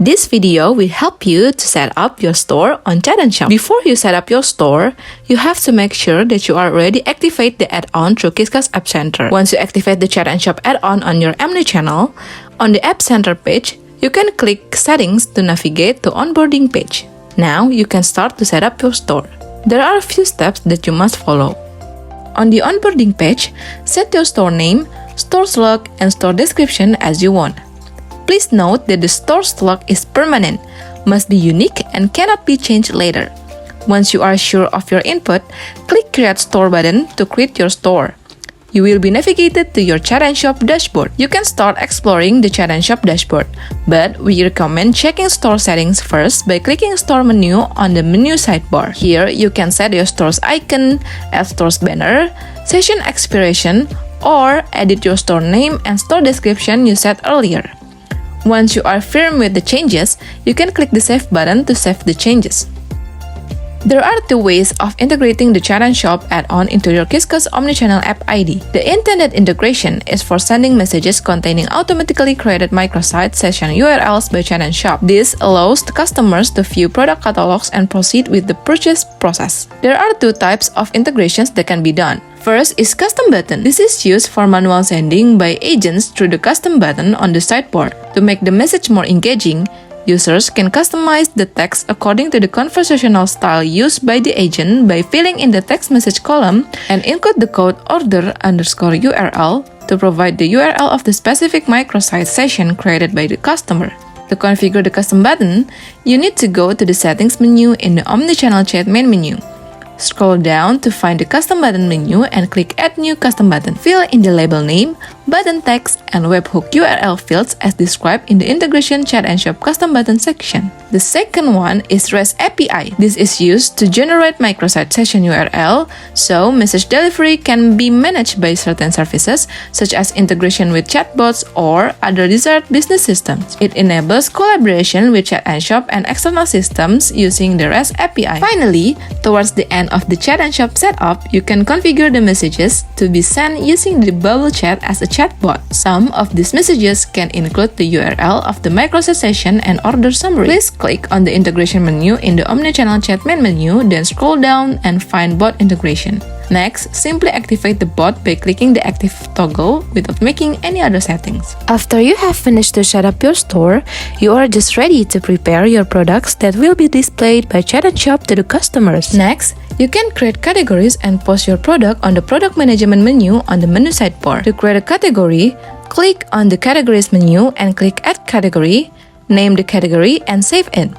This video will help you to set up your store on Chat and Shop. Before you set up your store, you have to make sure that you already activate the add-on through Qiscus App Center. Once you activate the Chat and Shop add-on on your Omnichannel, on the App Center page, you can click Settings to navigate to Onboarding page. Now you can start to set up your store. There are a few steps that you must follow. On the onboarding page, set your store name, store slug, and store description as you want. Please note that the store slug is permanent, must be unique, and cannot be changed later. Once you are sure of your input, click Create Store button to create your store. You will be navigated to your Chat and Shop dashboard. You can start exploring the Chat and Shop dashboard, but we recommend checking store settings first by clicking Store menu on the menu sidebar. Here, you can set your store's icon, add store's banner, session expiration, or edit your store name and store description you set earlier. Once you are firm with the changes, you can click the Save button to save the changes. There are two ways of integrating the Chat and Shop add-on into your Qiscus Omnichannel app ID. The intended integration is for sending messages containing automatically created microsite session URLs by Chat and Shop. This allows the customers to view product catalogs and proceed with the purchase process. There are two types of integrations that can be done. First is custom button. This is used for manual sending by agents through the custom button on the sidebar. To make the message more engaging, users can customize the text according to the conversational style used by the agent by filling in the text message column and include the code order_URL to provide the URL of the specific microsite session created by the customer. To configure the custom button, you need to go to the Settings menu in the Omnichannel Chat main menu. Scroll down to find the custom button menu and click Add New Custom Button. Fill in the label name, button text, and webhook URL fields as described in the Integration Chat and Shop Custom Button section. The second one is REST API. This is used to generate microsite session URL, so message delivery can be managed by certain services, such as integration with chatbots or other desired business systems. It enables collaboration with Chat and Shop and external systems using the REST API. Finally, towards the end of the Chat and Shop setup, you can configure the messages to be sent using the bubble chat as a chatbot. Some of these messages can include the URL of the microsite session and order summary. Please click on the integration menu in the Omnichannel Chat main menu, then scroll down and find bot integration. Next, simply activate the bot by clicking the active toggle without making any other settings. After you have finished to set up your store, you are just ready to prepare your products that will be displayed by Chat and Shop to the customers. Next, you can create categories and post your product on the Product Management menu on the menu sidebar. To create a category, click on the Categories menu and click Add Category, name the category, and save it.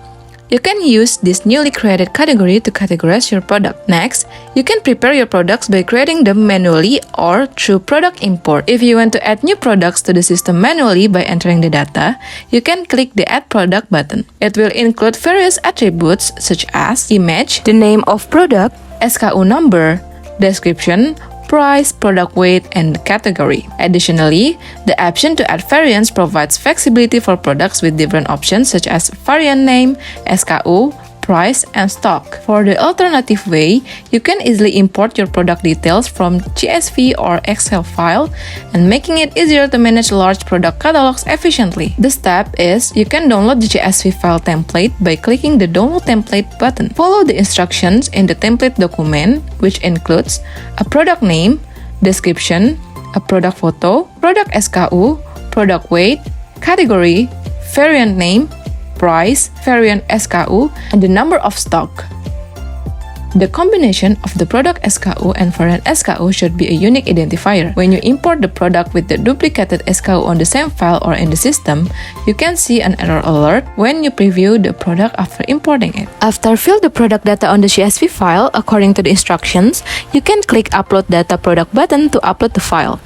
You can use this newly created category to categorize your product. Next, you can prepare your products by creating them manually or through product import. If you want to add new products to the system manually by entering the data, you can click the Add Product button. It will include various attributes such as image, the name of product, SKU number, description, price, product weight, and category. Additionally, the option to add variants provides flexibility for products with different options such as variant name, SKU, price, and stock. For the alternative way, you can easily import your product details from CSV or Excel file and making it easier to manage large product catalogs efficiently. The step is you can download the CSV file template by clicking the Download Template button. Follow the instructions in the template document, which includes a product name, description, a product photo, product SKU, product weight, category, variant name, price, variant SKU, and the number of stock. The combination of the product SKU and variant SKU should be a unique identifier. When you import the product with the duplicated SKU on the same file or in the system, you can see an error alert when you preview the product after importing it. After fill the product data on the CSV file according to the instructions, you can click Upload Data Product button to upload the file.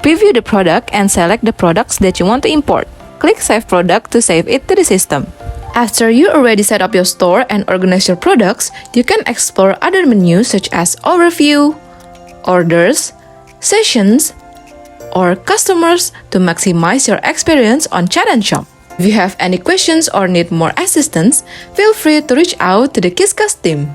Preview the product and select the products that you want to import. Click Save Product to save it to the system. After you already set up your store and organize your products, you can explore other menus such as Overview, Orders, Sessions, or Customers to maximize your experience on Chat and Shop. If you have any questions or need more assistance, feel free to reach out to the Qiscus team.